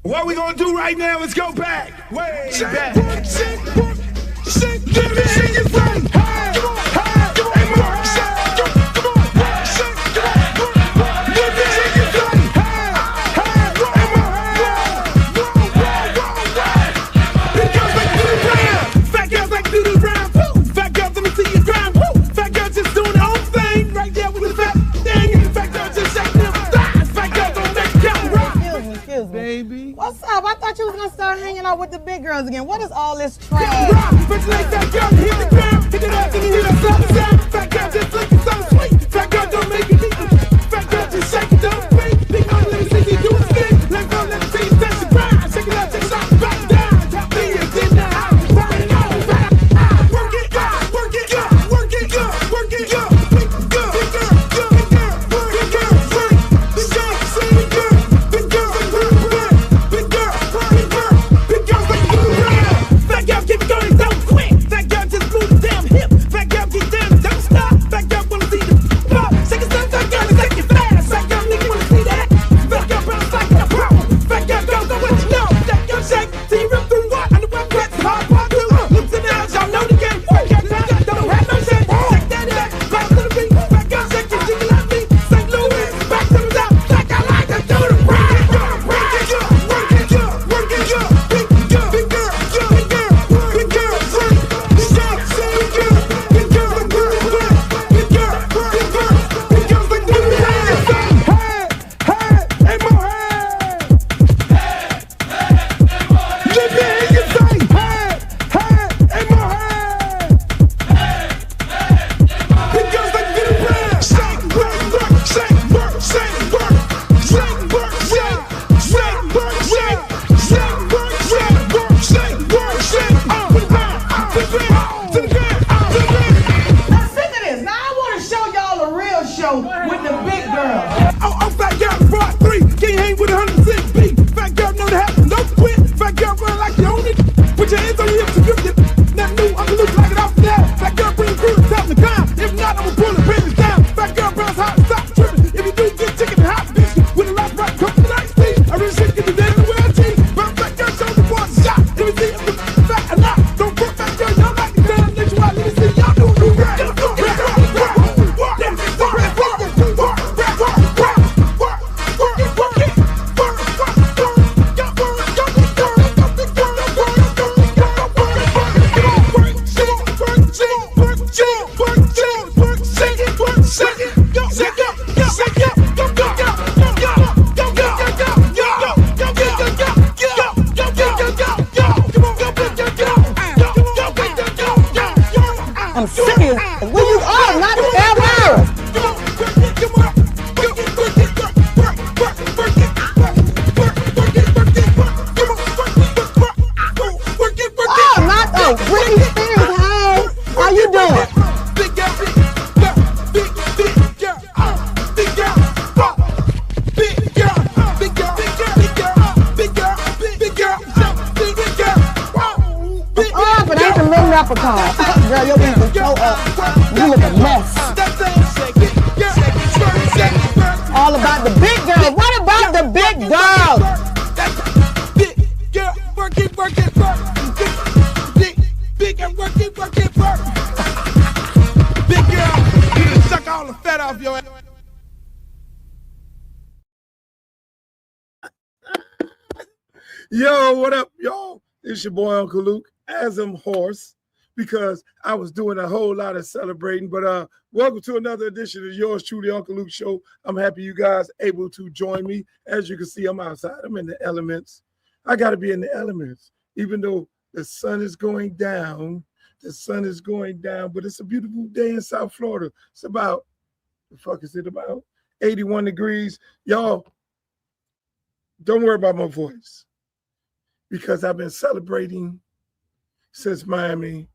What we gonna do right now is go back, way back. Give me your friend. Hey, hey, more. Come on, shake, give me your friend. Hey, because they do the round. Fat girls like do the round. Woo. Fat girls, let me see you grind. Woo. Fat girls just doing their own thing right there with the fat thing. Fat girls just shaking them thighs. Fat girls don't make count rock. Excuse me. Baby. What's up? I thought you was gonna start hanging out with the big girls again. What is all this trash? But like that girl, hit the ground, hit it up, and you hear that sound. Fat girl just looking so sweet. Fat girl don't make it eat. Fat girl just shake it, don't wait. Big girl, let me see you do it spin. Let go, let me see you touch the ground. Shake it out, take it out, back down. Top fingers in the house, burn it all back. Work it, work it, work it, work it, big girl, big girl, big girl, big girl, big girl, big girl, big girl, big girl, big girl, big girl, like you around. Fat girl keep going, don't quit. Fat girl just move the damn hip. Fat girl keep down, don't stop. Fat girl wanna see the pop. Shake it, stop, fat girl, take it fast. Fat girl nigga wanna see that. Fat girl bounce like a pro. Fat girl go what you know. Fat girl shake till you rip through what? On the web that's hard part two. Looks in the house, y'all know the game. Fat girl don't have no shit. Shake that back, bounce to the beat. Fat girl shake it, jiggle at me. St. Louis, back to the top. Like I like to do the rap. Work it, work it, work it, big girl, big girl, big girl, big girl, big girl, big girl, big girl, big girl, big girl, big girl, big girl, like do the rap. Hey, hey, more hey. Let me hear you say, hey, hey, more hey. Big girls like do the rap. Shake, work, shake, work, shake, work, shake, work, shake, shake, work, shake, shake, work, shake, work, shake, work, shake. To the ground, to the ground, to the ground, to the ground. Now listen to this. Now I want to show y'all a real show with the big girls. Oh, fat girl, brought 3. Can't hang with 106 beat. Fat girl know that happen, don't quit. Fat girl run like you own it. Put your hands on your hips and grip it. Nothing new, I'm loose like it off the that. Fat girl bring the crew to top the climb. If not, I'ma pull the business down. Fat girl bounce hot, stop tripping. If you do, get chicken and hot bitch. With a lot of rock, come to the night speed. I really shit, get the day in the world team. Bounce fat girl, show the boys a shot. Let me see if it's fat or not. Don't put fat girl, y'all like the damn let you out. Let me see y'all do the rap. I'm serious. Where you are, not ever. Oh, not the Britney Spears. Hey, how you doing? Big girl, big girl, big girl, big girl, big girl, big girl, big girl, big girl, big girl, big girl. Oh, but I ain't the little leprechaun. Girl, your wings are so up. You look a mess. All about the big girls. What about the big girls? Big girl, work it, work it, work. Big girl, work it, work it, work. Big girl, you done suck all the fat off your ass. Yo, what up, y'all? It's your boy Uncle Luke, as I'm hoarse because I was doing a whole lot of celebrating. But welcome to another edition of yours truly, Uncle Luke Show. I'm happy you guys able to join me. As you can see, I'm outside. I'm in the elements. I got to be in the elements, even though the sun is going down. The sun is going down, but it's a beautiful day in South Florida. It's about, the fuck is it about? 81 degrees. Y'all, don't worry about my voice because I've been celebrating since Miami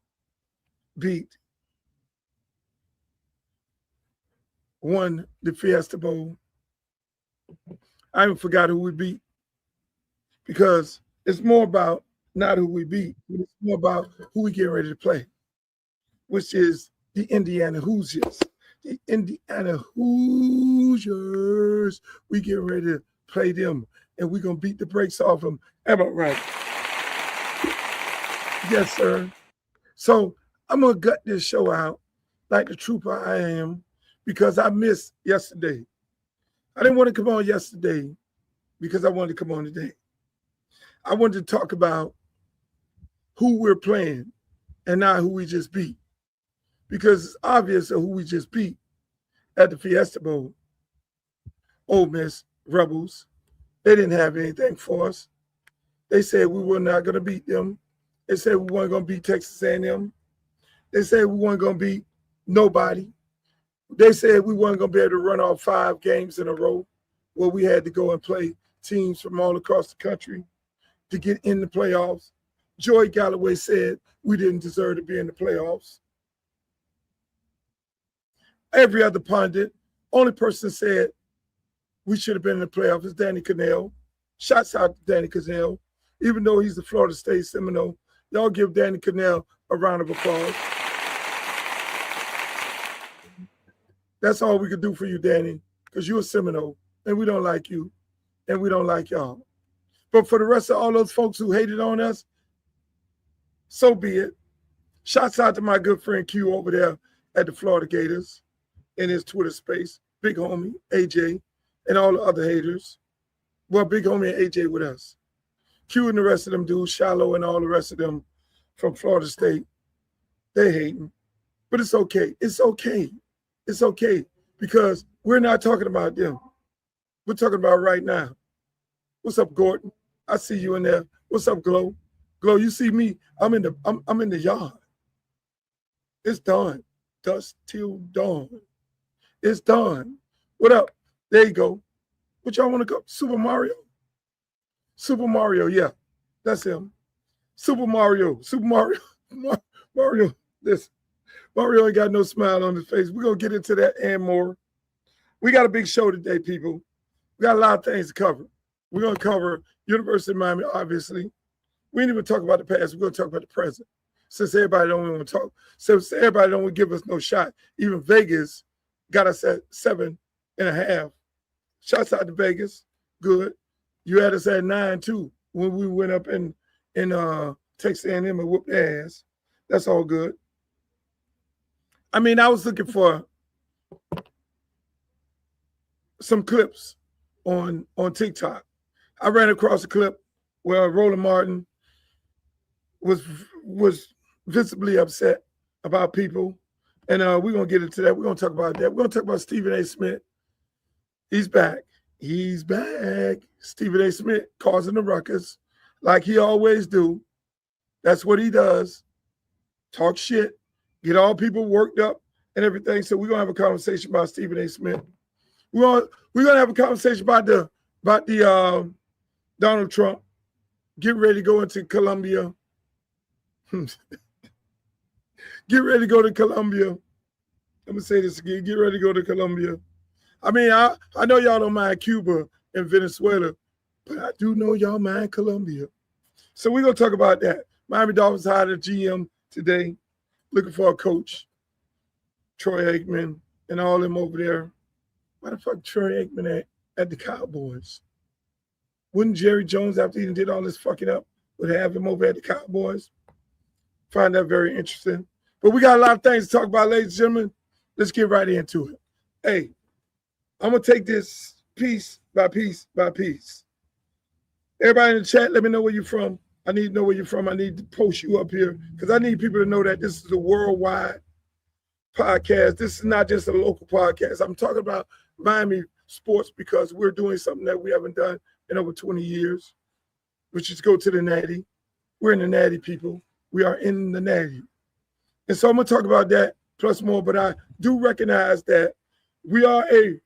beat won the Fiesta Bowl. I even forgot who we beat because it's more about not who we beat, but it's more about who we get ready to play, which is the Indiana Hoosiers. The Indiana Hoosiers, we get ready to play them. and we're going to beat the brakes off them. Am I right? Yes, sir. So I'm going to gut this show out like the trooper I am because I missed yesterday. I didn't want to come on yesterday because I wanted to come on today. I wanted to talk about who we're playing and not who we just beat. Because it's obvious who we just beat at the Fiesta Bowl. Ole Miss Rebels. They didn't have anything for us. They said we were not going to beat them. They said we weren't going to beat Texas A&M. They said we weren't going to beat nobody. They said we weren't going to be able to run off 5 games in a row where we had to go and play teams from all across the country to get in the playoffs. Joy Galloway said we didn't deserve to be in the playoffs. Every other pundit, only person said we should have been in the playoffs is Danny Cannell. Shouts out to Danny Cannell. Even though he's the Florida State Seminole, y'all give Danny Cannell a round of applause. That's all we could do for you, Danny, because you're a Seminole, and we don't like you, and we don't like y'all. But for the rest of all those folks who hated on us, so be it. Shouts out to my good friend Q over there at the Florida Gators in his Twitter space, big homie, AJ, and all the other haters. Well, big homie and AJ with us. Q and the rest of them dudes, Shallow and all the rest of them from Florida State, they hating. But it's okay. It's okay. It's okay because we're not talking about them. We're talking about right now. What's up, Gordon? I see you in there. What's up, Glow? Glow, you see me? I'm in the yard. It's done. Dusk till dawn. It's done. What up? There you go. What y'all want to go? Super Mario? Super Mario, yeah. That's him. Super Mario. Mario. Listen. Mario ain't got no smile on his face. We're going to get into that and more. We got a big show today, people. We got a lot of things to cover. We're going to cover University of Miami, obviously. We ain't even talk about the past. We're going to talk about the present. Since everybody don't want to talk. Since everybody don't want to give us no shot. Even Vegas got us at 7.5. Shouts out to Vegas. Good. You had us at 9, too, when we went up in Texas A&M and whooped their ass. That's all good. I mean, I was looking for some clips on TikTok. I ran across a clip where Roland Martin was visibly upset about people. And we're going to get into that. We're going to talk about that. We're going to talk about Stephen A. Smith. He's back. He's back. Stephen A. Smith causing the ruckus like he always do. That's what he does. Talk shit. Get all people worked up and everything. So we're going to have a conversation about Stephen A. Smith. We're going to have a conversation about the Donald Trump getting ready to go into Colombia. Get ready to go to Colombia. I'm going to say this again. Get ready to go to Colombia. I mean, I know y'all don't mind Cuba and Venezuela, but I do know y'all mind Colombia. So we're going to talk about that. Miami Dolphins hired a GM today, looking for a coach. Troy Aikman and all them over there. Why the fuck Troy Aikman at the Cowboys? Wouldn't Jerry Jones, after he did all this fucking up, would have him over at the Cowboys? Find that very interesting. But we got a lot of things to talk about, ladies and gentlemen. Let's get right into it. Hey, I'm going to take this piece by piece by piece. Everybody in the chat, let me know where you're from. I need to know where you're from. I need to post you up here because I need people to know that this is a worldwide podcast. This is not just a local podcast. I'm talking about Miami sports because we're doing something that we haven't done in over 20 years, which is go to the Natty. We're in the Natty, people. We are in the Natty. And so I'm going to talk about that plus more, but I do recognize that we are a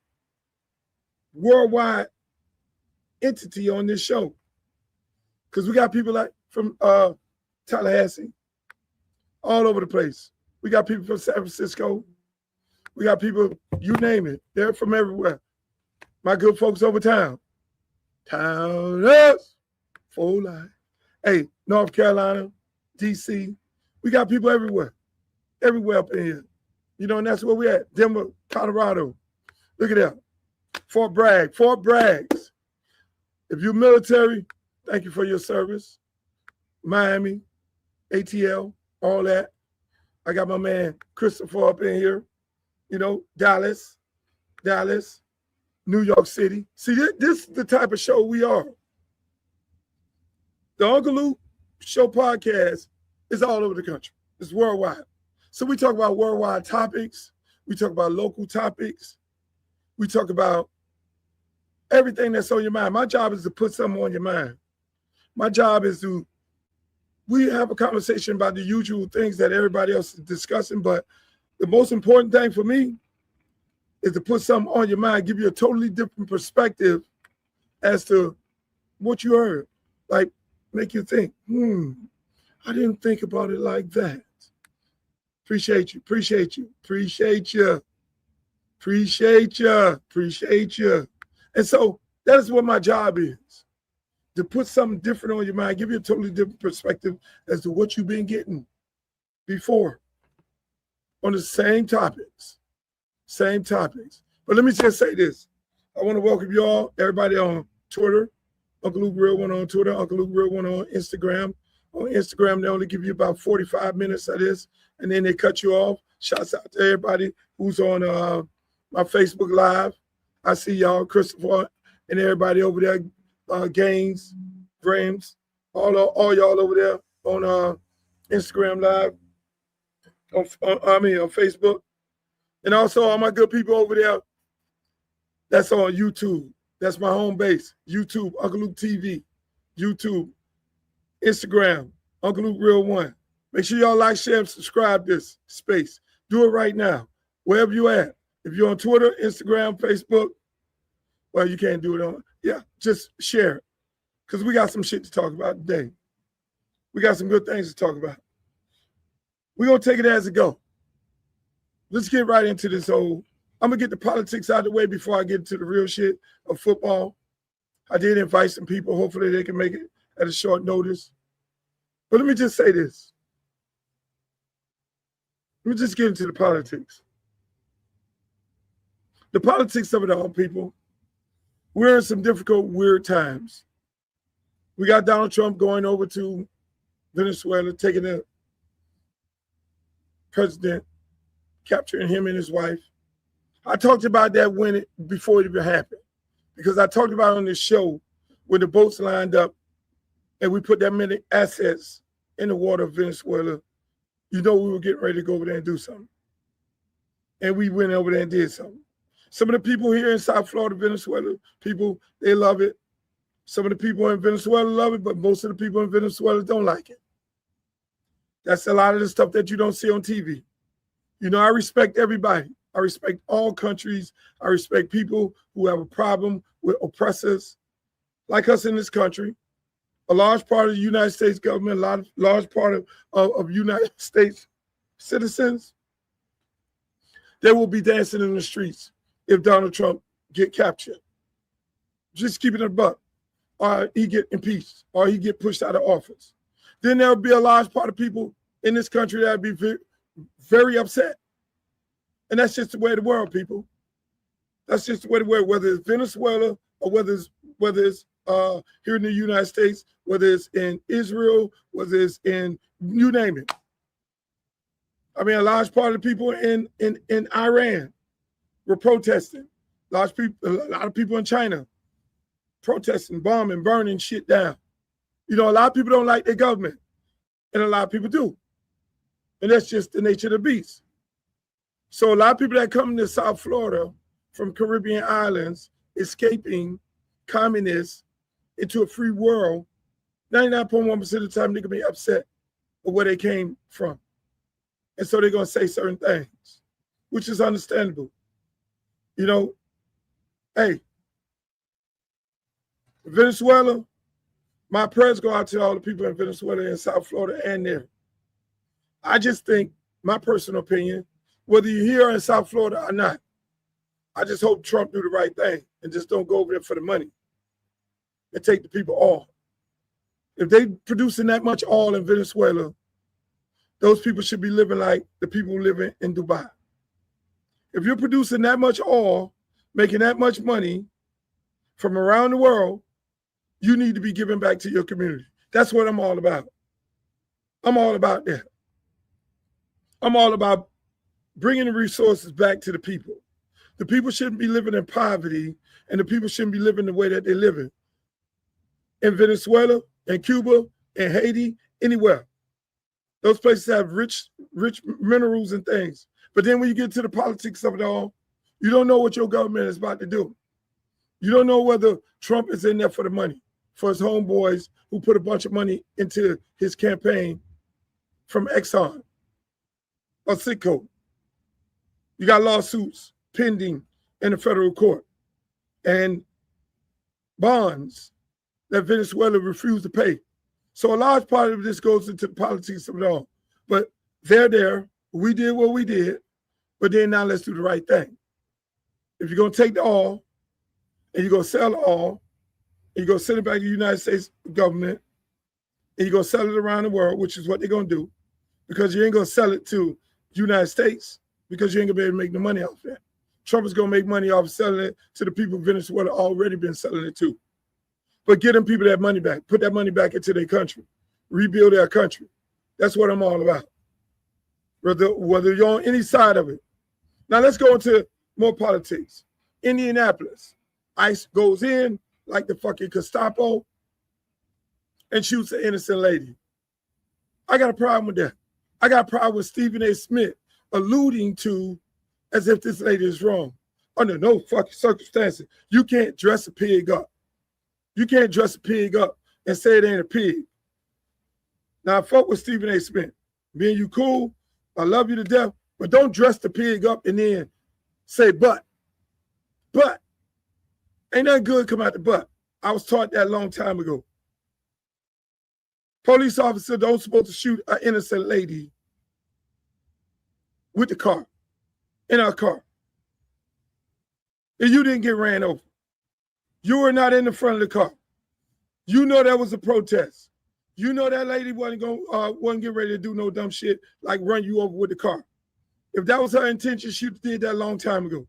worldwide entity on this show because we got people like from Tallahassee, all over the place. We got people from San Francisco. We got people, you name it. They're from everywhere. My good folks over town. Towners, full life. Hey, North Carolina, D.C., we got people everywhere. Everywhere up in here. You know, and that's where we at. Denver, Colorado. Look at that. Fort Bragg. Fort Braggs. If you're military, thank you for your service. Miami, ATL, all that. I got my man Christopher up in here. You know, Dallas, New York City. See, this is the type of show we are. The Uncle Luke Show podcast is all over the country. It's worldwide. So we talk about worldwide topics. We talk about local topics. We talk about everything that's on your mind. My job is to put something on your mind. My job is we have a conversation about the usual things that everybody else is discussing, but the most important thing for me is to put something on your mind, give you a totally different perspective as to what you heard. Like, make you think, I didn't think about it like that. Appreciate you. And so that is what my job is, to put something different on your mind, give you a totally different perspective as to what you've been getting before on the same topics. But let me just say this. I want to welcome you all, everybody on Twitter, Uncle Luke Real One on Twitter, Uncle Luke Real One on Instagram. On Instagram, they only give you about 45 minutes of this, and then they cut you off. Shouts out to everybody who's on my Facebook Live. I see y'all, Christopher, and everybody over there, Gaines, Grams, all y'all over there on Instagram Live, on Facebook. And also all my good people over there that's on YouTube. That's my home base. YouTube, Uncle Luke TV, YouTube, Instagram, Uncle Luke Real One. Make sure y'all like, share, and subscribe this space. Do it right now, wherever you at. If you're on Twitter, Instagram, Facebook, well, you can't do it on, just share it. Because we got some shit to talk about today. We got some good things to talk about. We're going to take it as it go. Let's get right into this I'm going to get the politics out of the way before I get into the real shit of football. I did invite some people. Hopefully they can make it at a short notice. But let me just say this. Let me just get into the politics. The politics of it all, people. We're in some difficult, weird times. We got Donald Trump going over to Venezuela, taking the president, capturing him and his wife. I talked about that before it even happened, because I talked about it on this show when the boats lined up and we put that many assets in the water of Venezuela. You know we were getting ready to go over there and do something. And we went over there and did something. Some of the people here in South Florida, Venezuela, people, they love it. Some of the people in Venezuela love it, but most of the people in Venezuela don't like it. That's a lot of the stuff that you don't see on TV. You know, I respect everybody. I respect all countries. I respect people who have a problem with oppressors like us in this country. A large part of the United States government, large part of United States citizens, they will be dancing in the streets if Donald Trump get captured. Just keeping it a buck. Or he get impeached, or he get pushed out of office. Then there'll be a large part of people in this country that'll be very, very upset. And that's just the way of the world, people. That's just the way of the world, whether it's Venezuela or whether it's here in the United States, whether it's in Israel, whether it's in, you name it. I mean, a large part of the people in Iran were protesting. A lot of people in China protesting, bombing, burning shit down. You know, a lot of people don't like their government, and a lot of people do. And that's just the nature of the beast. So a lot of people that come to South Florida from Caribbean islands, escaping communists into a free world, 99.1% of the time they're going to be upset with where they came from. And so they're going to say certain things, which is understandable. You know, hey, Venezuela, my prayers go out to all the people in Venezuela and South Florida and there. I just think, my personal opinion, whether you're here in South Florida or not, I just hope Trump do the right thing and just don't go over there for the money and take the people oil. If they producing that much oil in Venezuela, those people should be living like the people living in Dubai. If you're producing that much oil, making that much money from around the world, you need to be giving back to your community. That's what I'm all about. I'm all about that. I'm all about bringing the resources back to the people. The people shouldn't be living in poverty, and the people shouldn't be living the way that they're living. In Venezuela, in Cuba, in Haiti, anywhere. Those places have rich minerals and things. But then when you get to the politics of it all, you don't know what your government is about to do. You don't know whether Trump is in there for the money, for his homeboys who put a bunch of money into his campaign from Exxon or Citgo. You got lawsuits pending in the federal court and bonds that Venezuela refused to pay. So a large part of this goes into the politics of it all. But they're there. We did what we did. But then now let's do the right thing. If you're going to take the oil and you're going to sell the oil and you're going to send it back to the United States government and you're going to sell it around the world, which is what they're going to do, because you ain't going to sell it to the United States because you ain't going to be able to make no money off that. Trump is going to make money off selling it to the people of Venezuela already been selling it to. But get them people that money back. Put that money back into their country. Rebuild their country. That's what I'm all about. Whether you're on any side of it. Now let's go into more politics. Indianapolis. ICE goes in like the fucking Gestapo and shoots an innocent lady. I got a problem with that. I got a problem with Stephen A. Smith alluding to as if this lady is wrong. Under no fucking circumstances. You can't dress a pig up. You can't dress a pig up and say it ain't a pig. Now, I fuck with Stephen A. Smith. Me and you cool. I love you to death. But don't dress the pig up and then say but. But. Ain't nothing good come out the butt. I was taught that a long time ago. Police officer don't supposed to shoot an innocent lady with the car, in our car. And you didn't get ran over. You were not in the front of the car. You know that was a protest. You know that lady wasn't getting ready to do no dumb shit like run you over with the car. If that was her intention, she did that a long time ago.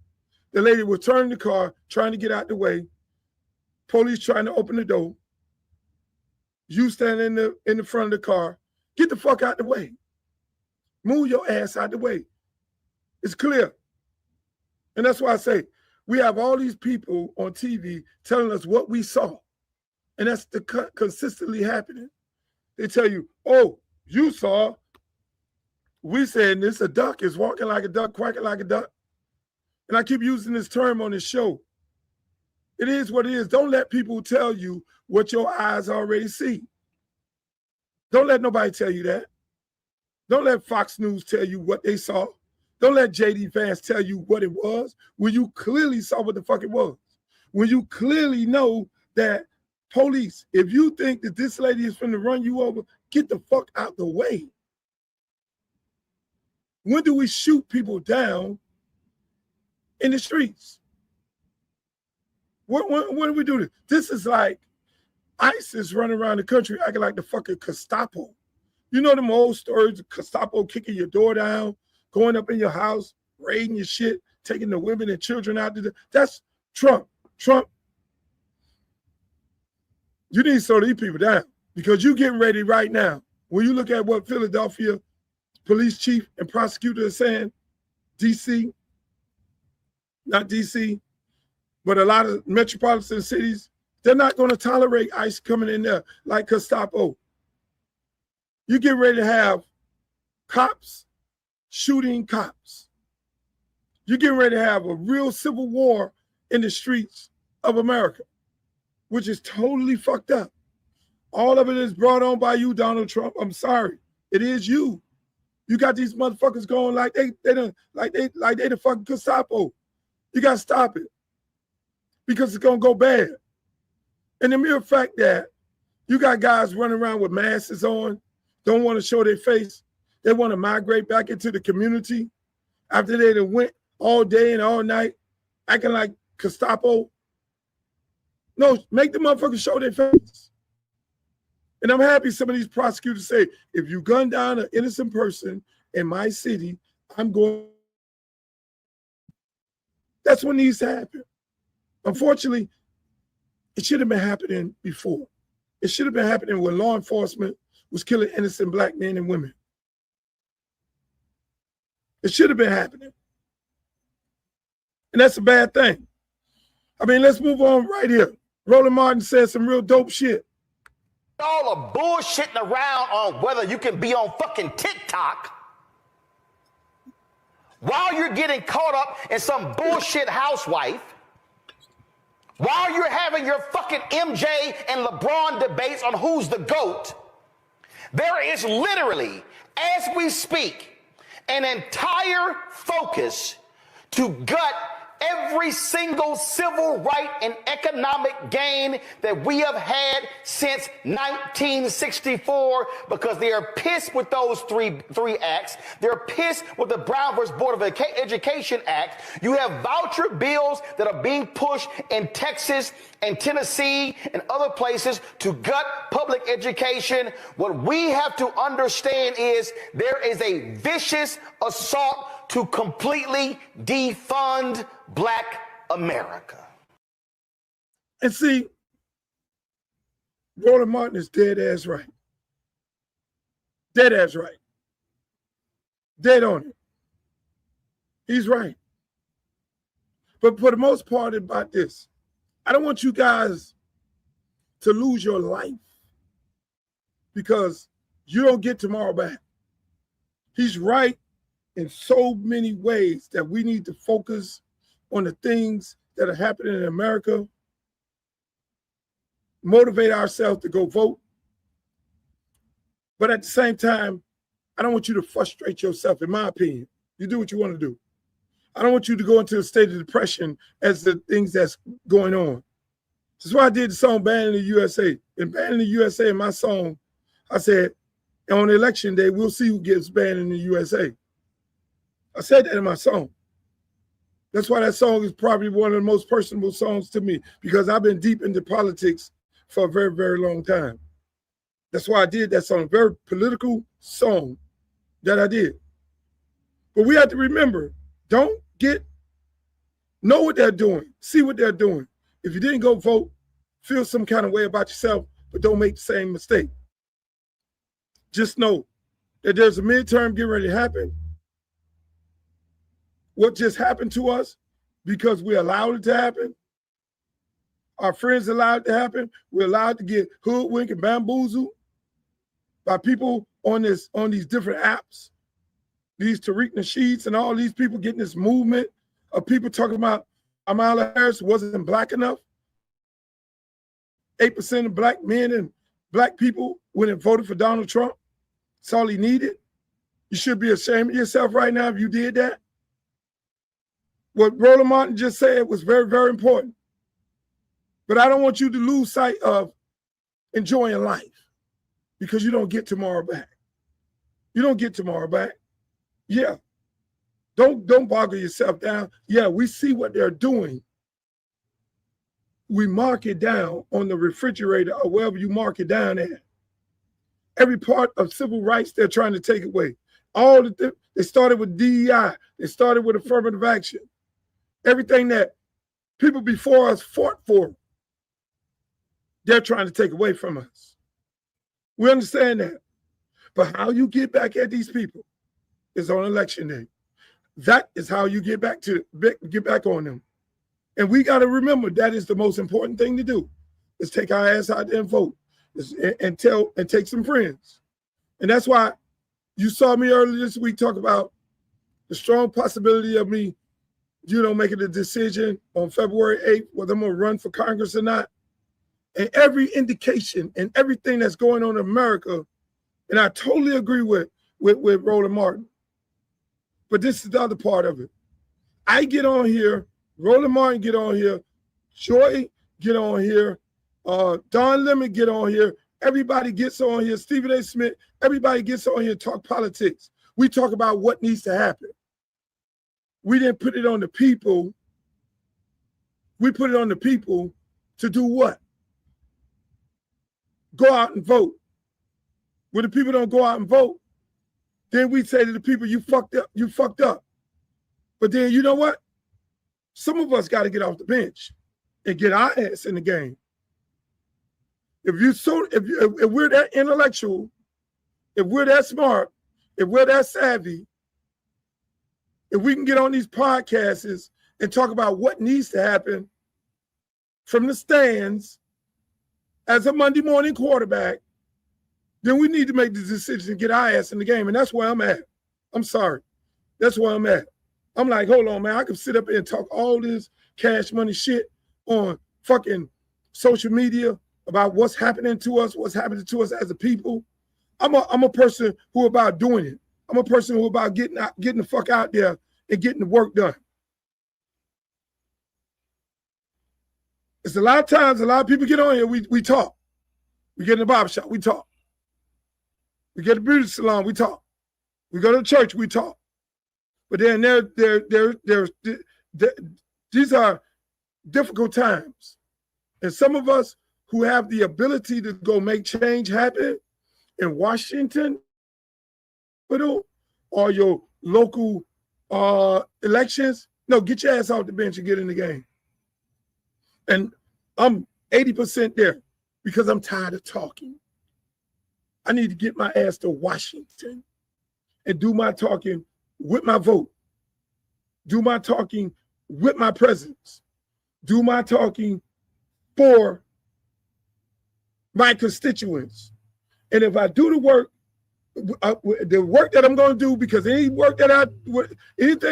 The lady was turning the car, trying to get out the way. Police trying to open the door. You standing in the front of the car. Get the fuck out the way. Move your ass out the way. It's clear. And that's why I say, we have all these people on TV telling us what we saw. And that's consistently happening. They tell you, oh, you saw. We saying this, a duck is walking like a duck, quacking like a duck. And I keep using this term on this show. It is what it is. Don't let people tell you what your eyes already see. Don't let nobody tell you that. Don't let Fox News tell you what they saw. Don't let JD Vance tell you what it was when you clearly saw what the fuck it was. When you clearly know that police, if you think that this lady is finna run you over, get the fuck out the way. When do we shoot people down in the streets? When do we do this? This is like ISIS running around the country acting like the fucking Gestapo. You know them old stories of Gestapo kicking your door down, going up in your house, raiding your shit, taking the women and children out. That's Trump. Trump, you need to slow these people down because you're getting ready right now. When you look at what Philadelphia police chief and prosecutor is saying, DC, not DC, but a lot of metropolitan cities, they're not going to tolerate ICE coming in there like Gestapo. You get ready to have cops shooting cops. You're getting ready to have a real civil war in the streets of America, which is totally fucked up. All of it is brought on by you, Donald Trump. I'm sorry. It is you. You got these motherfuckers going like they the fucking Gestapo. You got to stop it because it's going to go bad. And the mere fact that you got guys running around with masks on, don't want to show their face, they want to migrate back into the community after they done went all day and all night acting like Gestapo. No, make the motherfuckers show their face. And I'm happy some of these prosecutors say, if you gun down an innocent person in my city, I'm going. That's what needs to happen. Unfortunately, It should have been happening before. It should have been happening when law enforcement was killing innocent black men and women. It should have been happening. And that's a bad thing. I mean, let's move on right here. Roland Martin said some real dope shit. All the bullshitting around on whether you can be on fucking TikTok while you're getting caught up in some bullshit housewife, while you're having your fucking MJ and LeBron debates on who's the GOAT. There is literally, as we speak, an entire focus to gut every single civil right and economic gain that we have had since 1964 because they are pissed with those three acts. They're pissed with the Brown versus Board of Education Act. You have voucher bills that are being pushed in Texas and Tennessee and other places to gut public education. What we have to understand is there is a vicious assault to completely defund Black America. And see, Roland Martin is dead ass right. Dead ass right. Dead on it. He's right. But for the most part about this, I don't want you guys to lose your life because you don't get tomorrow back. He's right in so many ways that we need to focus on the things that are happening in America, motivate ourselves to go vote. But at the same time, I don't want you to frustrate yourself, in my opinion. You do what you want to do. I don't want you to go into a state of depression as the things that's going on. That's why I did the song Banning the USA. In Banning the USA, in my song, I said, on election day, we'll see who gets banned in the USA. I said that in my song. That's why that song is probably one of the most personable songs to me, because I've been deep into politics for a very, very long time. That's why I did that song, very political song that I did. But we have to remember, know what they're doing, see what they're doing. If you didn't go vote, feel some kind of way about yourself, but don't make the same mistake. Just know that there's a midterm getting ready to happen. What just happened to us, because we allowed it to happen, our friends allowed it to happen, we're allowed to get hoodwinked and bamboozled by people on these different apps, these Tariq Nasheeds and all these people getting this movement of people talking about Kamala Harris wasn't black enough. 8% of black men and black people went and voted for Donald Trump. That's all he needed. You should be ashamed of yourself right now if you did that. What Roland Martin just said was very, very important. But I don't want you to lose sight of enjoying life, because you don't get tomorrow back. You don't get tomorrow back. Yeah. Don't boggle yourself down. Yeah, we see what they're doing. We mark it down on the refrigerator or wherever you mark it down at. Every part of civil rights they're trying to take away. They started with DEI. They started with affirmative action. Everything that people before us fought for, they're trying to take away from us. We understand that. But how you get back at these people is on election day. That is how you get back on them. And we got to remember that is the most important thing to do, is take our ass out there and vote and take some friends. And that's why you saw me earlier this week talk about the strong possibility of me, making a decision on February 8th, whether I'm going to run for Congress or not. And every indication and everything that's going on in America, and I totally agree with Roland Martin. But this is the other part of it. I get on here, Roland Martin get on here, Joy get on here, Don Lemon get on here, everybody gets on here, Stephen A. Smith, everybody gets on here and talk politics. We talk about what needs to happen. We didn't put it on the people. We put it on the people to do what? Go out and vote. When the people don't go out and vote, then we say to the people, you fucked up. But then you know what? Some of us got to get off the bench and get our ass in the game. If we're that intellectual, if we're that smart, if we're that savvy, if we can get on these podcasts and talk about what needs to happen from the stands as a Monday morning quarterback, then we need to make the decision to get our ass in the game. And that's where I'm at. I'm sorry. That's where I'm at. I'm like, hold on, man. I can sit up here and talk all this cash money shit on fucking social media about what's happening to us as a people. I'm a person who about doing it. I'm a person who about getting the fuck out there and getting the work done. It's a lot of times, a lot of people get on here, we talk. We get in the barbershop, we talk. We get a beauty salon, we talk. We go to church, we talk. But then these are difficult times. And some of us who have the ability to go make change happen in Washington, or your local elections, no, get your ass off the bench and get in the game. And I'm 80% there because I'm tired of talking. I need to get my ass to Washington and do my talking with my vote. Do my talking with my presence. Do my talking for my constituents. And if I do the work that I'm going to do, because anything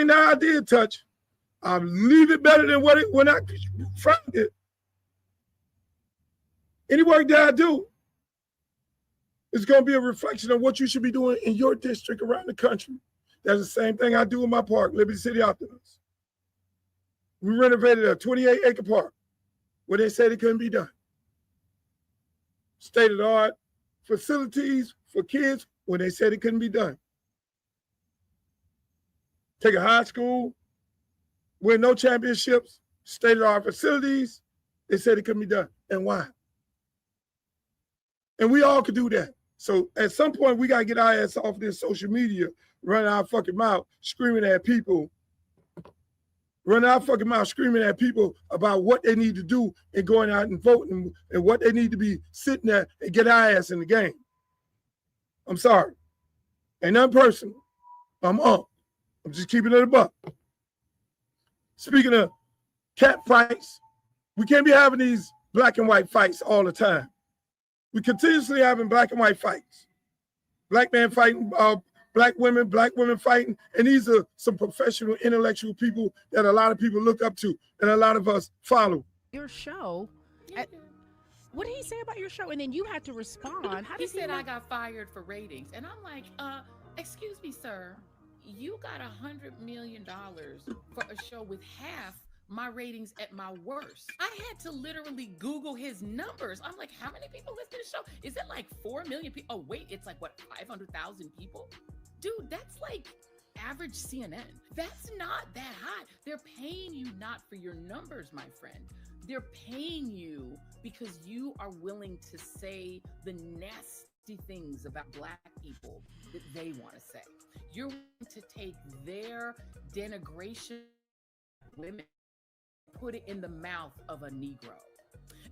that I did touch, I'll leave it better than when I found it. Any work that I do is going to be a reflection of what you should be doing in your district around the country. That's the same thing I do in my park, Liberty City Optimist. We renovated a 28-acre park where they said it couldn't be done. State-of-the-art facilities for kids when they said it couldn't be done. Take a high school, win no championships, state-of-the-art facilities, they said it couldn't be done. And why? And we all could do that. So at some point, we got to get our ass off this social media, run our fucking mouth, screaming at people about what they need to do and going out and voting and what they need to be sitting there and get our ass in the game. I'm sorry. Ain't nothing personal. I'm up. I'm just keeping it a buck. Speaking of cat fights, we can't be having these black and white fights all the time. We continuously having black and white fights. Black men fighting black women fighting. And these are some professional, intellectual people that a lot of people look up to and a lot of us follow. Your show. What did he say about your show? And then you had to respond. He said I got fired for ratings. And I'm like, excuse me, sir. You got $100 million for a show with half my ratings at my worst. I had to literally Google his numbers. I'm like, how many people listen to the show? Is it like 4 million people? Oh, wait, it's like, what, 500,000 people? Dude, that's like average CNN. That's not that high. They're paying you not for your numbers, my friend. They're paying you because you are willing to say the nasty things about Black people that they want to say. You're willing to take their denigration of women, put it in the mouth of a Negro.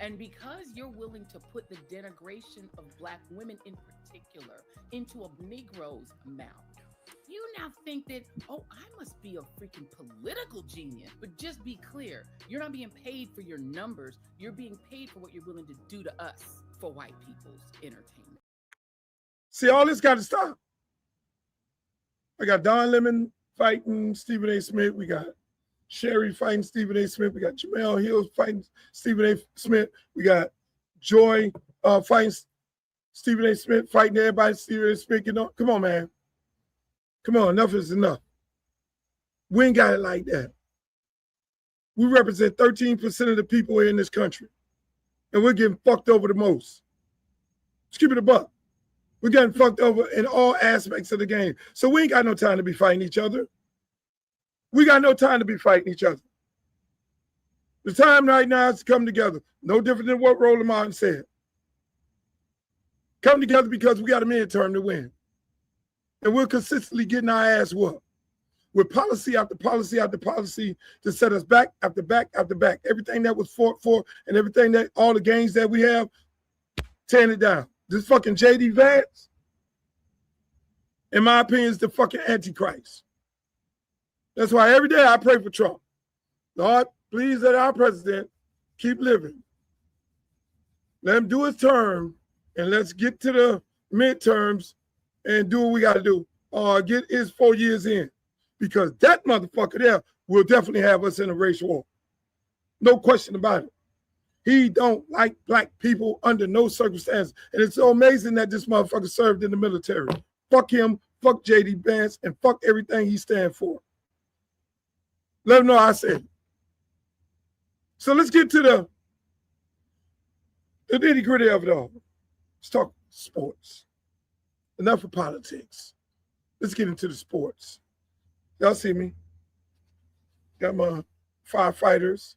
And because you're willing to put the denigration of Black women in particular into a Negro's mouth, you now think that, oh, I must be a freaking political genius. But just be clear, you're not being paid for your numbers. You're being paid for what you're willing to do to us for white people's entertainment. See, all this got to stop. I got Don Lemon fighting Stephen A. Smith. We got Sherry fighting Stephen A. Smith. We got Jamel Hill fighting Stephen A. Smith. We got Joy fighting Stephen A. Smith, fighting everybody Stephen A. Smith. You know, come on, man. Come on, enough is enough. We ain't got it like that. We represent 13% of the people in this country, and we're getting fucked over the most. Let's keep it a buck. We're getting fucked over in all aspects of the game. So we ain't got no time to be fighting each other. We got no time to be fighting each other. The time right now is to come together. No different than what Roland Martin said. Come together because we got a midterm to win. And we're consistently getting our ass whooped with policy after policy after policy to set us back after back after back. Everything that was fought for and everything that, all the gains that we have, tearing it down. This fucking JD Vance, in my opinion, is the fucking Antichrist. That's why every day I pray for Trump. Lord, please let our president keep living. Let him do his term, and let's get to the midterms and do what we got to do. Get his 4 years in. Because that motherfucker there will definitely have us in a race war. No question about it. He don't like black people under no circumstances. And it's so amazing that this motherfucker served in the military. Fuck him, fuck JD Vance, and fuck everything he stands for. Let him know I said it. So let's get to the nitty-gritty of it all. Let's talk sports. Enough of politics. Let's get into the sports. Y'all see me. Got my firefighters.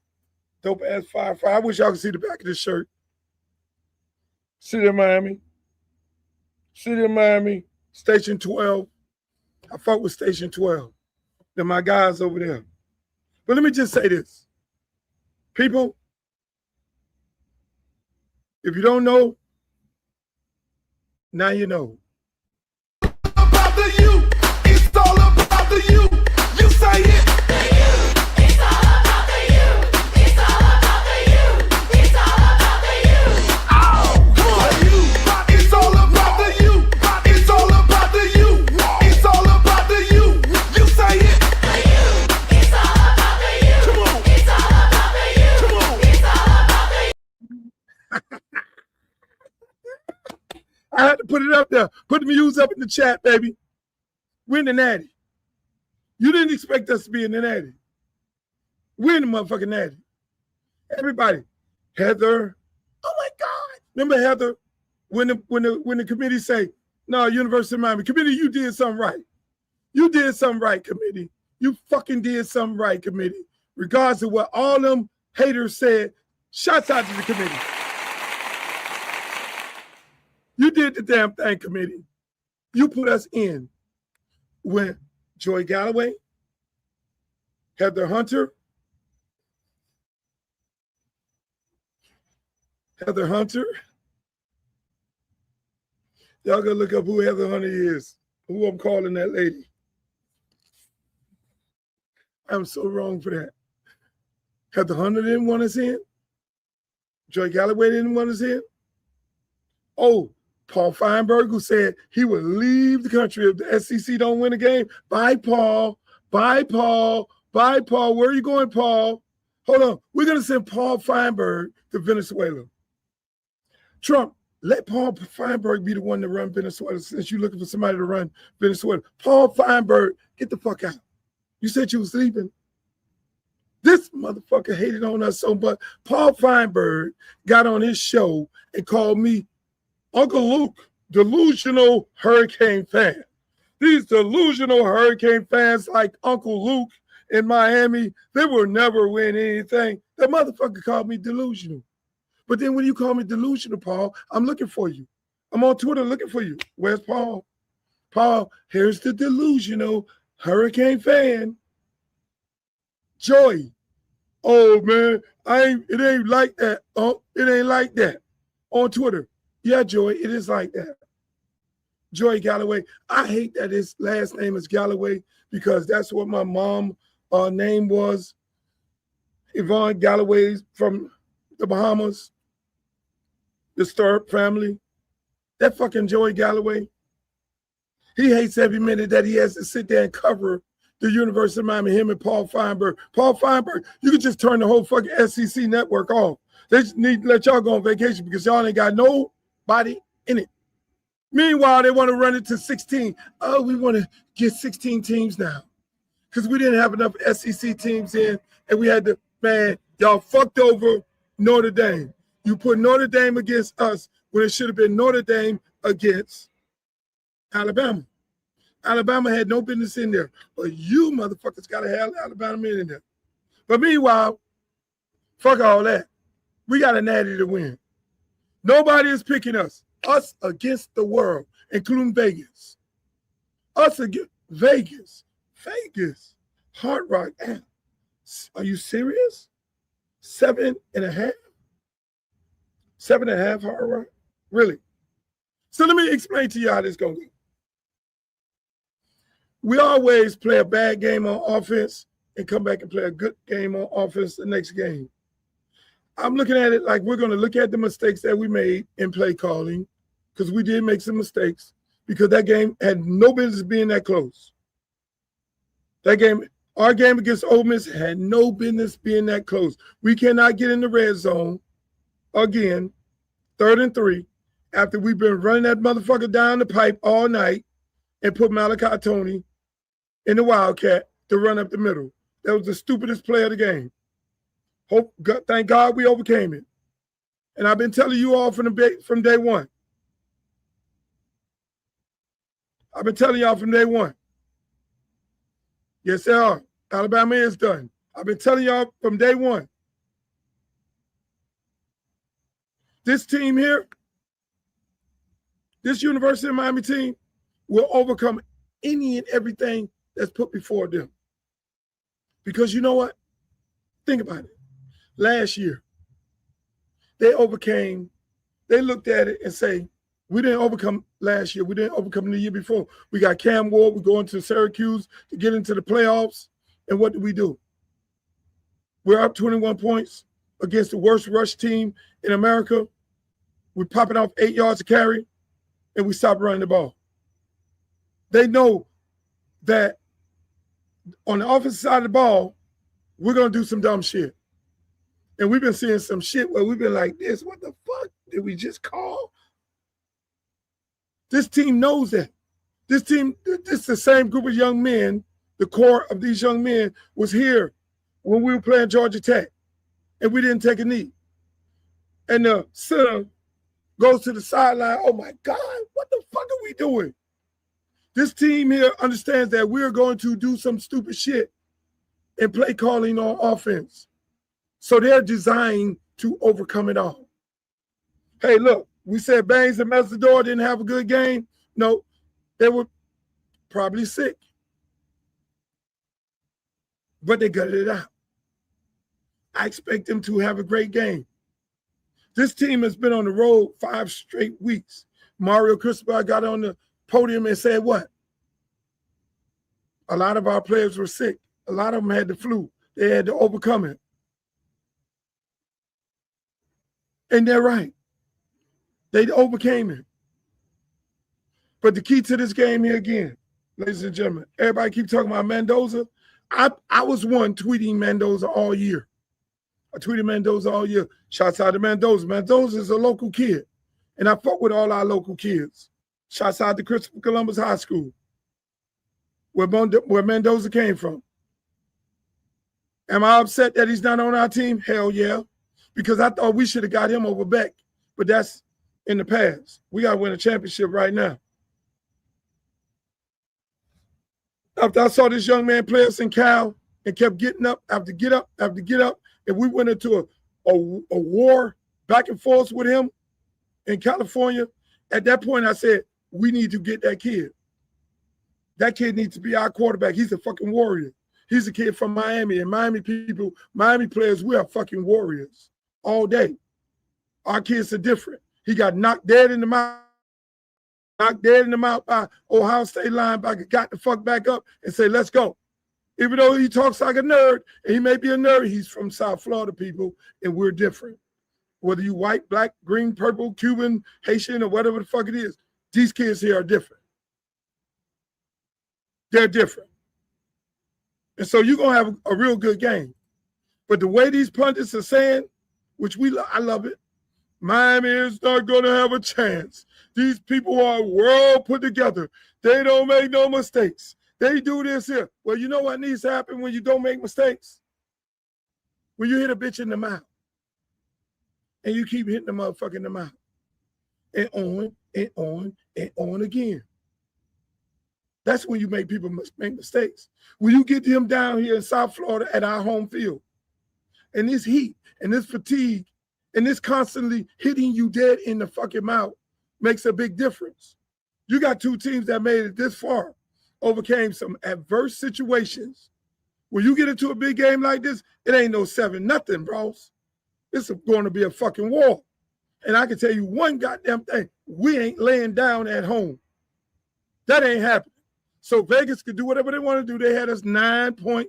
Dope-ass firefighter. I wish y'all could see the back of this shirt. City of Miami. City of Miami. Station 12. I fuck with Station 12. They're my guys over there. But let me just say this. People, if you don't know, now you know. About the you, it's all about the you. You say it. It's all about the you. It's all about the you. It's all about the you. Oh, come on, you. It's all about the you. It's all about the you. It's all about the you. You say it. It's all about the you. Come on. It's all about the you. Come on. It's all about the you. I had to put it up there. Put the views up in the chat, baby. We're in the natty. You didn't expect us to be in the natty. We're in the motherfucking natty. Everybody. Heather. Oh my God. Remember Heather? When the committee say, no, University of Miami, committee, you did something right. You did something right, committee. You fucking did something right, committee. Regardless of what all them haters said, shouts out to the committee. You did the damn thing, committee. You put us in when Joy Galloway, Heather Hunter, y'all gotta look up who Heather Hunter is, who I'm calling that lady. I'm so wrong for that. Heather Hunter didn't want us in. Joy Galloway didn't want us in. Oh, Paul Feinberg, who said he would leave the country if the SEC don't win a game. Bye, Paul. Bye, Paul. Bye, Paul. Where are you going, Paul? Hold on. We're going to send Paul Feinberg to Venezuela. Trump, let Paul Feinberg be the one to run Venezuela since you're looking for somebody to run Venezuela. Paul Feinberg, get the fuck out. You said you was leaving. This motherfucker hated on us so much. Paul Feinberg got on his show and called me Uncle Luke, delusional hurricane fan. These delusional hurricane fans like Uncle Luke in Miami, they will never win anything. That motherfucker called me delusional. But then when you call me delusional, Paul, I'm looking for you. I'm on Twitter looking for you. Where's Paul? Paul, here's the delusional hurricane fan. Joy. Oh, man, it ain't like that. Oh, it ain't like that. On Twitter. Yeah, Joy, it is like that. Joy Galloway. I hate that his last name is Galloway because that's what my mom's name was. Yvonne Galloway from the Bahamas. The Stirrup family. That fucking Joy Galloway. He hates every minute that he has to sit there and cover the University of Miami, him and Paul Feinberg. Paul Feinberg, you could just turn the whole fucking SEC network off. They just need to let y'all go on vacation because y'all ain't got nobody in it. Meanwhile, they want to run it to 16. Oh, we want to get 16 teams now because we didn't have enough SEC teams in, and we had to, man, y'all fucked over Notre Dame. You put Notre Dame against us when it should have been Notre Dame against Alabama. Alabama had no business in there, but you motherfuckers got to have Alabama in there. But meanwhile, fuck all that. We got a natty to win. Nobody is picking us. Us against the world, including Vegas. Us against Vegas. Vegas. Hard Rock. Are you serious? 7.5? 7.5 Hard Rock? Really. So let me explain to you how this going to go. We always play a bad game on offense and come back and play a good game on offense the next game. I'm looking at it like we're going to look at the mistakes that we made in play calling, because we did make some mistakes, because that game had no business being that close. That game, our game against Ole Miss had no business being that close. We cannot get in the red zone again, 3rd and 3, after we've been running that motherfucker down the pipe all night and put Malachi Tony in the Wildcat to run up the middle. That was the stupidest play of the game. Thank God we overcame it. And I've been telling you all from day one. I've been telling y'all from day one. Yes, they are. Alabama is done. I've been telling y'all from day one. This team here, this University of Miami team, will overcome any and everything that's put before them. Because you know what? Think about it. Last year, they looked at it and say, we didn't overcome last year. We didn't overcome the year before. We got Cam Ward. We go into Syracuse to get into the playoffs. And what do? We're up 21 points against the worst rush team in America. We're popping off 8 yards to carry, and we stop running the ball. They know that on the offensive side of the ball, we're going to do some dumb shit. And we've been seeing some shit where we've been like this. What the fuck did we just call? This team knows that. This is the same group of young men. The core of these young men was here when we were playing Georgia Tech, and we didn't take a knee. And the center goes to the sideline. Oh my God, what the fuck are we doing? This team here understands that we're going to do some stupid shit in play calling on offense. So they're designed to overcome it all. Hey, look, we said Bangs and Messador didn't have a good game. No, they were probably sick. But they gutted it out. I expect them to have a great game. This team has been on the road 5 straight weeks. Mario Cristobal got on the podium and said what? A lot of our players were sick. A lot of them had the flu. They had to overcome it. And they're right. They overcame it. But the key to this game here again, ladies and gentlemen, everybody keep talking about Mendoza. I was one tweeting Mendoza all year. I tweeted Mendoza all year. Shouts out to Mendoza. Mendoza is a local kid. And I fuck with all our local kids. Shouts out to Christopher Columbus High School, where Mendoza came from. Am I upset that he's not on our team? Hell yeah. Because I thought we should have got him over Beck. But that's in the past. We got to win a championship right now. After I saw this young man play us in Cal and kept getting up after get up, and we went into a war back and forth with him in California, at that point I said, we need to get that kid. That kid needs to be our quarterback. He's a fucking warrior. He's a kid from Miami, and Miami people, Miami players, we are fucking warriors all day. Our kids are different. He got knocked dead in the mouth by Ohio State linebacker, got the fuck back up and say, let's go. Even though he talks like a nerd, and he may be a nerd, he's from South Florida, people, and we're different. Whether you white, black, green, purple, Cuban, Haitian, or whatever the fuck it is, these kids here are different. They're different. And so you're going to have a real good game. But the way these pundits are saying, which I love it, Miami is not going to have a chance. These people are well put together. They don't make no mistakes. They do this here. Well, you know what needs to happen when you don't make mistakes? When you hit a bitch in the mouth. And you keep hitting the motherfucker in the mouth. And on and on and on again. That's when you make people make mistakes. When you get him down here in South Florida at our home field, and this heat and this fatigue and this constantly hitting you dead in the fucking mouth makes a big difference. You got two teams that made it this far, overcame some adverse situations. When you get into a big game like this, it ain't no 7-0, bros. It's going to be a fucking war. And I can tell you one goddamn thing, we ain't laying down at home. That ain't happening. So Vegas could do whatever they want to do. They had us 9-point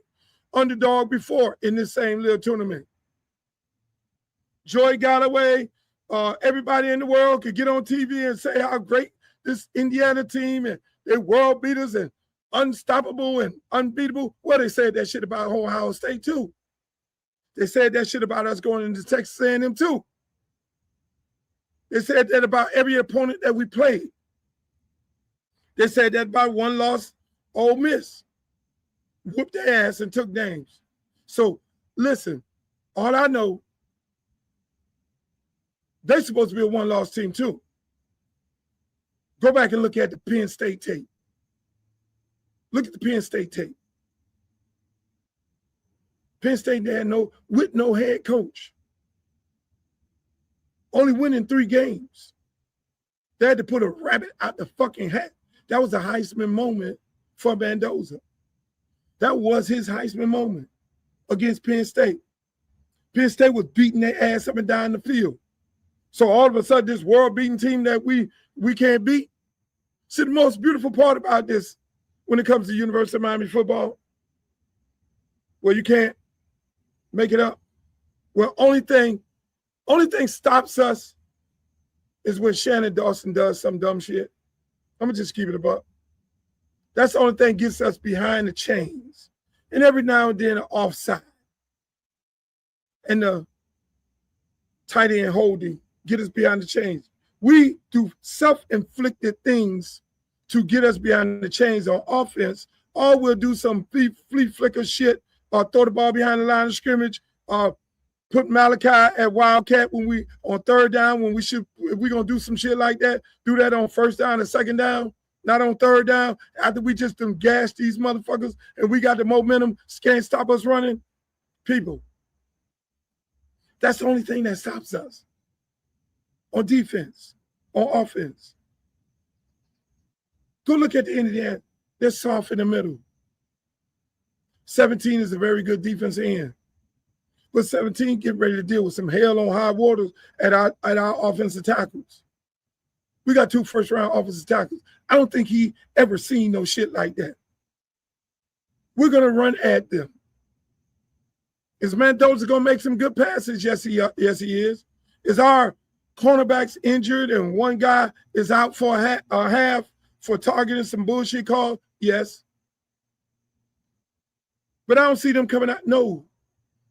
underdog before in this same little tournament. Joy Galloway, everybody in the world could get on TV and say how great this Indiana team and they world beaters and unstoppable and unbeatable. Well, they said that shit about Ohio State too. They said that shit about us going into Texas A&M too. They said that about every opponent that we played. They said that about one loss, Ole Miss. Whooped their ass and took names. So listen, all I know, they're supposed to be a one-loss team too. Go back and look at the Penn State tape. Look at the Penn State tape. Penn State had no head coach. Only winning 3 games. They had to put a rabbit out the fucking hat. That was a Heisman moment for Mendoza. That was his Heisman moment against Penn State. Penn State was beating their ass up and down the field. So all of a sudden, this world-beating team that we can't beat. See, the most beautiful part about this when it comes to University of Miami football, where you can't make it up. Well, only thing stops us is when Shannon Dawson does some dumb shit. I'm going to just keep it above. That's the only thing gets us behind the chains. And every now and then, an offside. And the tight end holding get us behind the chains. We do self-inflicted things to get us behind the chains on offense, or we'll do some flea flicker shit, or throw the ball behind the line of scrimmage, or put Malachi at Wildcat when we on 3rd down when we should, if we're gonna do some shit like that, do that on 1st down and 2nd down, not on 3rd down, after we just done gash these motherfuckers and we got the momentum, can't stop us running. People, that's the only thing that stops us on defense, on offense. Go look at the Indiana. They're soft in the middle. 17 is a very good defensive end. But 17 get ready to deal with some hell on high waters at our offensive tackles. We got 2 first-round offensive tackles. I don't think he ever seen no shit like that. We're going to run at them. Is Mendoza going to make some good passes? Yes, he is. Is our cornerbacks injured and one guy is out for a half for targeting some bullshit calls? Yes. But I don't see them coming out. No.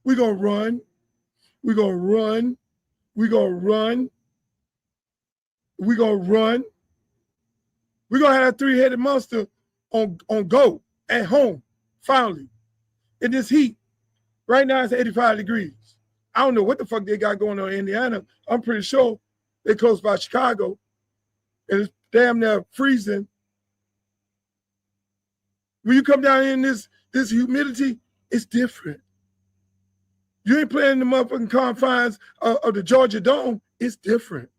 We're going to run. We're going to run. We're going to run. We're going to run. We're going to have a 3-headed monster on go at home, finally, in this heat. Right now, it's 85 degrees. I don't know what the fuck they got going on in Indiana. I'm pretty sure they're close by Chicago, and it's damn near freezing. When you come down in this humidity, it's different. You ain't playing the motherfucking confines of the Georgia Dome. It's different.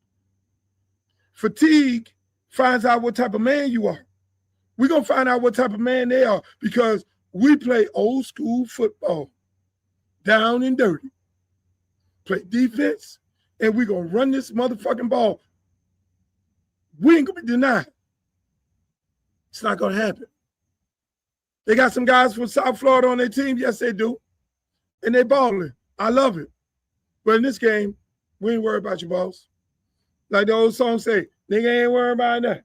Fatigue finds out what type of man you are. We're going to find out what type of man they are because we play old school football, down and dirty. Play defense, and we're going to run this motherfucking ball. We ain't going to be denied. It's not going to happen. They got some guys from South Florida on their team. Yes, they do. And they balling. I love it. But in this game, we ain't worried about you, boss. Like the old song say, nigga ain't worried about nothing.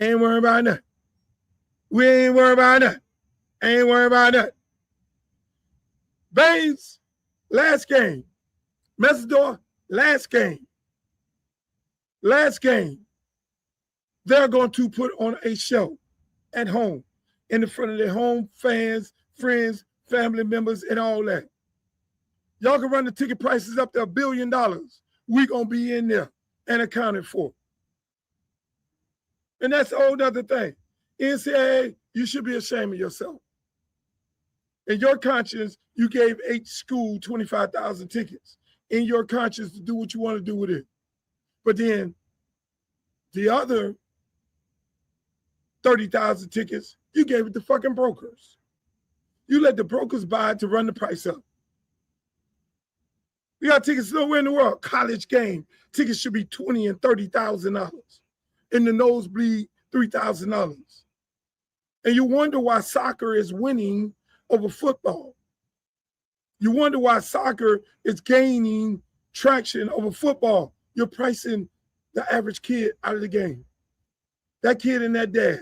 Ain't worried about nothing. We ain't worried about nothing. Ain't worried about nothing. Baines, last game. Messidor, last game. Last game. They're going to put on a show at home in the front of their home fans, friends, family members, and all that. Y'all can run the ticket prices up to $1 billion. We're going to be in there and accounted for. And that's a whole other thing. NCAA, you should be ashamed of yourself. In your conscience, you gave H school 25,000 tickets. In your conscience to do what you want to do with it. But then the other 30,000 tickets, you gave it to fucking brokers. You let the brokers buy it to run the price up. We got tickets nowhere in the world. College game. Tickets should be $20,000 and $30,000. In the nosebleed, $3,000. And you wonder why soccer is winning over football. You wonder why soccer is gaining traction over football. You're pricing the average kid out of the game. That kid and that dad.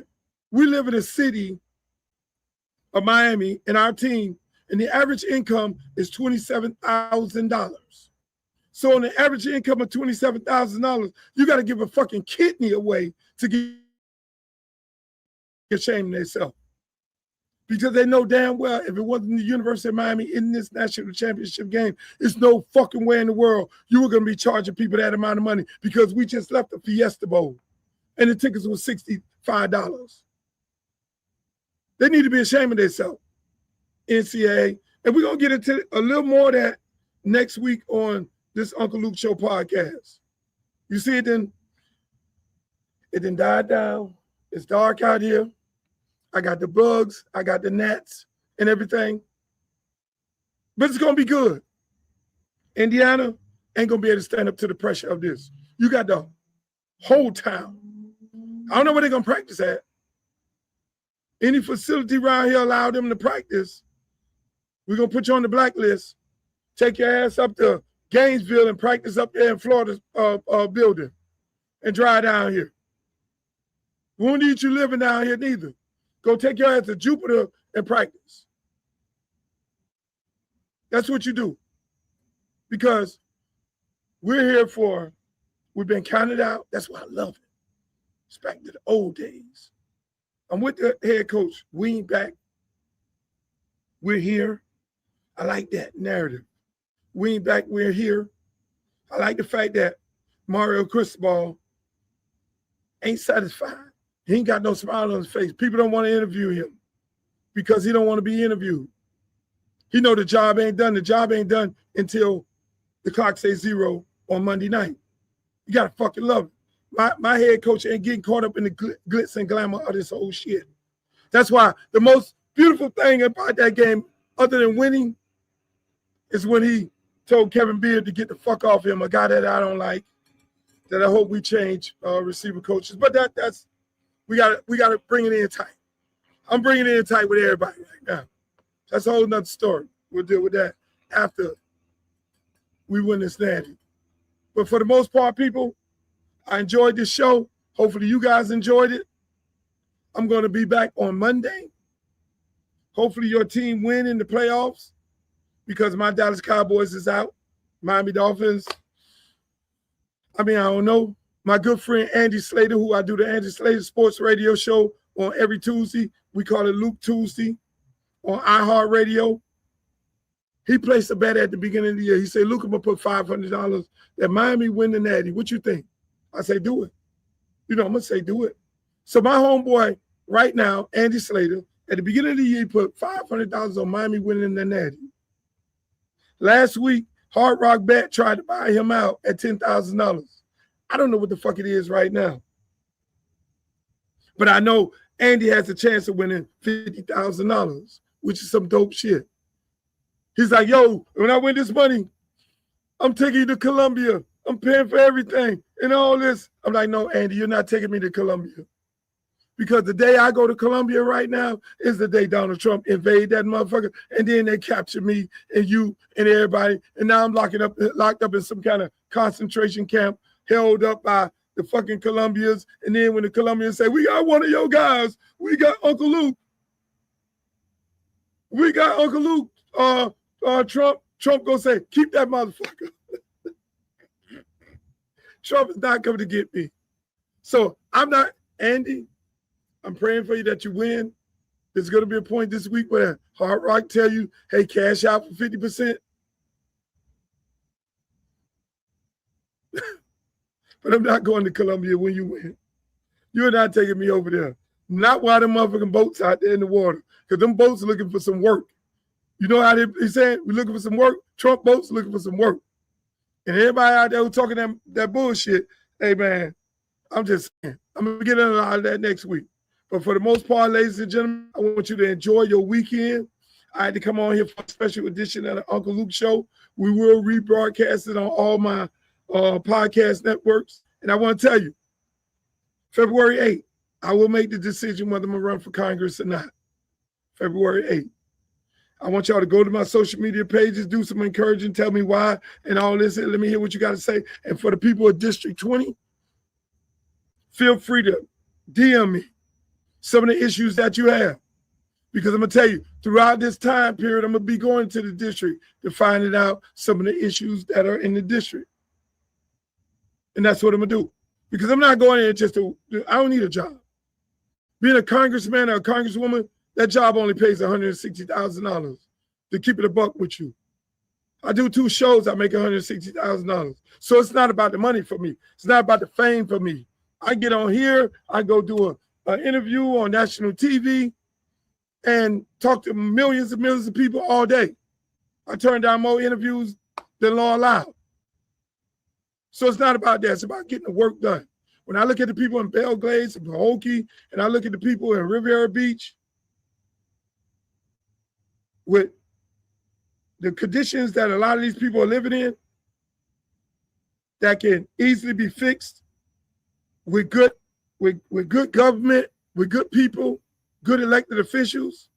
We live in a city of Miami, and our team, and the average income is $27,000. So on the average income of $27,000, you got to give a fucking kidney away to get ashamed of themselves. Because they know damn well if it wasn't the University of Miami in this national championship game, there's no fucking way in the world you were going to be charging people that amount of money, because we just left the Fiesta Bowl and the tickets were $65. They need to be ashamed of themselves, NCAA. And we're going to get into a little more of that next week on this Uncle Luke Show podcast. You see it then died down. It's dark out here. I got the bugs, I got the gnats and everything. But it's going to be good. Indiana ain't going to be able to stand up to the pressure of this. You got the whole town. I don't know where they're going to practice at. Any facility around here allow them to practice, we're going to put you on the blacklist. Take your ass up to Gainesville and practice up there in Florida's building and drive down here. We won't need you living down here neither. Go take your ass to Jupiter and practice. That's what you do. Because we're here we've been counted out. That's why I love it. It's back to the old days. I'm with the head coach. We ain't back. We're here. I like that narrative. We ain't back. We're here. I like the fact that Mario Cristobal ain't satisfied. He ain't got no smile on his face. People don't want to interview him because he don't want to be interviewed. He know the job ain't done. The job ain't done until the clock says 0 on Monday night. You got to fucking love it. My head coach ain't getting caught up in the glitz and glamour of this whole shit. That's why the most beautiful thing about that game, other than winning, is when he told Kevin Beard to get the fuck off him, a guy that I don't like, that I hope we change receiver coaches. But that's we got to bring it in tight. I'm bringing it in tight with everybody right now. That's a whole nother story. We'll deal with that after we win this natty. But for the most part, people, I enjoyed this show. Hopefully you guys enjoyed it. I'm going to be back on Monday. Hopefully your team win in the playoffs because my Dallas Cowboys is out. Miami Dolphins, I don't know. My good friend Andy Slater, who I do the Andy Slater Sports Radio Show on every Tuesday. We call it Luke Tuesday on iHeartRadio. He placed a bet at the beginning of the year. He said, Luke, I'm going to put $500 that Miami win the natty. What you think? I say, do it. I'm going to say, do it. So my homeboy right now, Andy Slater, at the beginning of the year, he put $500 on Miami winning the natty. Last week, Hard Rock Bet tried to buy him out at $10,000. I don't know what the fuck it is right now. But I know Andy has a chance of winning $50,000, which is some dope shit. He's like, yo, when I win this money, I'm taking you to Colombia. I'm paying for everything and all this. I'm like, no, Andy, you're not taking me to Colombia. Because the day I go to Colombia right now is the day Donald Trump invade that motherfucker, and then they capture me and you and everybody, and now I'm locked up in some kind of concentration camp, held up by the fucking Colombians, and then when the Colombians say, we got one of your guys, we got Uncle Luke. We got Uncle Luke, Trump gonna say, keep that motherfucker. Trump is not coming to get me. So I'm not, Andy, I'm praying for you that you win. There's going to be a point this week where Hard Rock tell you, hey, cash out for 50%. But I'm not going to Colombia when you win. You're not taking me over there. Not while them motherfucking boats out there in the water. Because them boats are looking for some work. You know how they saying we're looking for some work? Trump boats looking for some work. And everybody out there who talking that bullshit, hey, man, I'm just saying. I'm going to get into a lot of that next week. But for the most part, ladies and gentlemen, I want you to enjoy your weekend. I had to come on here for a special edition of the Uncle Luke Show. We will rebroadcast it on all my podcast networks. And I want to tell you, February 8th, I will make the decision whether I'm going to run for Congress or not. February 8th. I want y'all to go to my social media pages, do some encouraging, tell me why and all this. Let me hear what you got to say. And for the people of District 20, feel free to DM me some of the issues that you have. Because I'm going to tell you, throughout this time period, I'm going to be going to the district to find out some of the issues that are in the district. And that's what I'm going to do. Because I'm not going in just to, I don't need a job. Being a congressman or a congresswoman, that job only pays $160,000 to keep it a buck with you. I do 2 shows, I make $160,000. So it's not about the money for me. It's not about the fame for me. I get on here, I go do an interview on national TV and talk to millions and millions of people all day. I turn down more interviews than law allowed. So it's not about that. It's about getting the work done. When I look at the people in Belgrade and Pahokee, and I look at the people in Riviera Beach, with the conditions that a lot of these people are living in, that can easily be fixed with good government, with good people, good elected officials,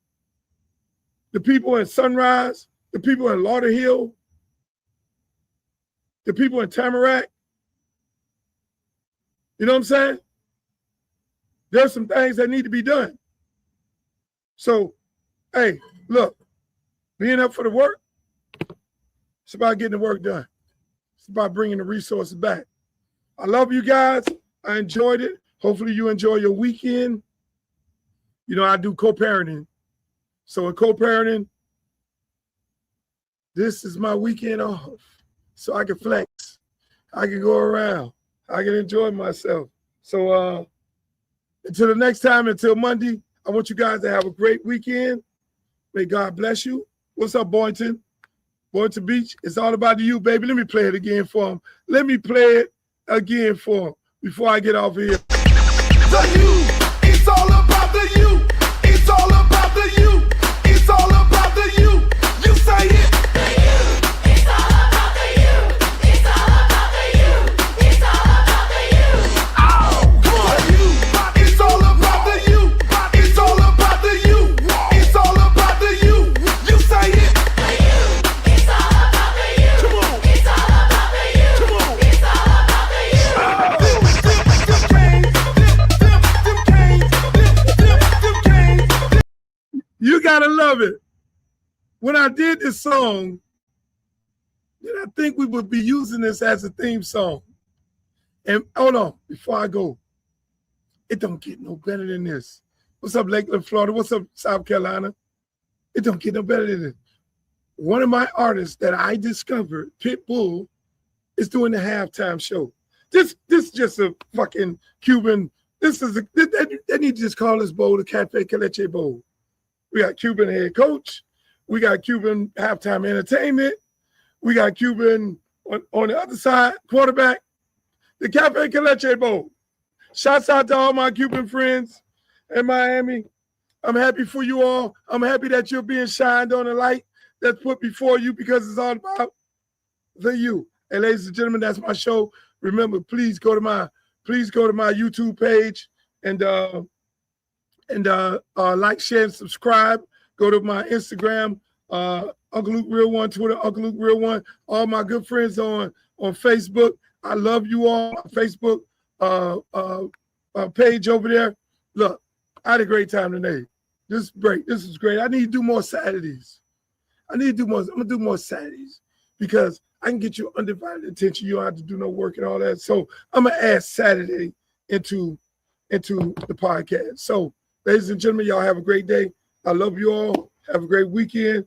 the people in Sunrise, the people in Lauderhill, the people in Tamarack. You know what I'm saying? There's some things that need to be done. So, hey, look, being up for the work, it's about getting the work done. It's about bringing the resources back. I love you guys. I enjoyed it. Hopefully you enjoy your weekend. You know, I do co-parenting. So in co-parenting, this is my weekend off. So I can flex. I can go around. I can enjoy myself. So until the next time, until Monday, I want you guys to have a great weekend. May God bless you. What's up, Boynton? Boynton Beach, it's all about you, baby. Let me play it again for him. Let me play it again for him before I get off of here. The you, it's all about the you. It's all about the you. It's all about the you. You say it. It's all about the you. It's all about the you. It's all about the you. Oh, come on. The you. It's all about the you. It's all about the you. It's all about the you. You say it. It's all about the you. Come on. It's all about the you. Come on. It's all about the you. You gotta love it. When I did this song, did I think we would be using this as a theme song? And hold on, before I go, it don't get no better than this. What's up, Lakeland, Florida? What's up, South Carolina? It don't get no better than this. One of my artists that I discovered, Pitbull, is doing the halftime show. This just a fucking Cuban. They need to just call this bowl the Cafe Caleche Bowl. We got Cuban head coach. We got Cuban halftime entertainment. We got Cuban on the other side, quarterback. The Cafe Caleche Bowl. Shouts out to all my Cuban friends in Miami. I'm happy for you all. I'm happy that you're being shined on a light that's put before you because it's all about the you. And ladies and gentlemen, that's my show. Remember, please go to my YouTube page and like, share, and subscribe. Go to my Instagram, Uncle Luke Real One, Twitter, Uncle Luke Real One. All my good friends on Facebook. I love you all. Facebook page over there. Look, I had a great time today. This is great. This is great. I need to do more Saturdays. I'm gonna do more Saturdays because I can get your undivided attention. You don't have to do no work and all that. So I'm gonna add Saturday into the podcast. So, ladies and gentlemen, y'all have a great day. I love you all. Have a great weekend.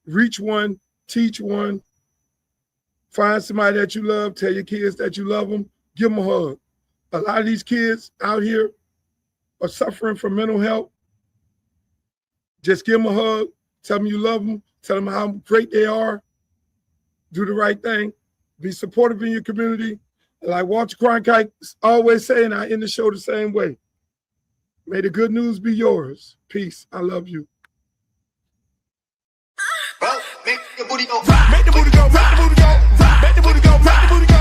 Reach one, teach one. Find somebody that you love. Tell your kids that you love them. Give them a hug. A lot of these kids out here are suffering from mental health. Just give them a hug. Tell them you love them. Tell them how great they are. Do the right thing. Be supportive in your community. Like Walter Cronkite always saying, I end the show the same way. May the good news be yours. Peace. I love you. booty go. Make the booty go. Make the booty go. Make the booty go. Make the booty go.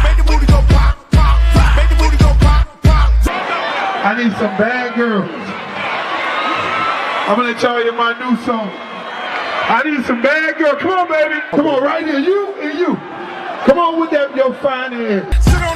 Make the booty go. Pop, pop. Make the booty go. Pop, pop. I need some bad girls. I'm gonna let y'all hear my new song. I need some bad girls. Come on, baby. Come on, right here. You and you. Come on with that, your fine ass. Sit on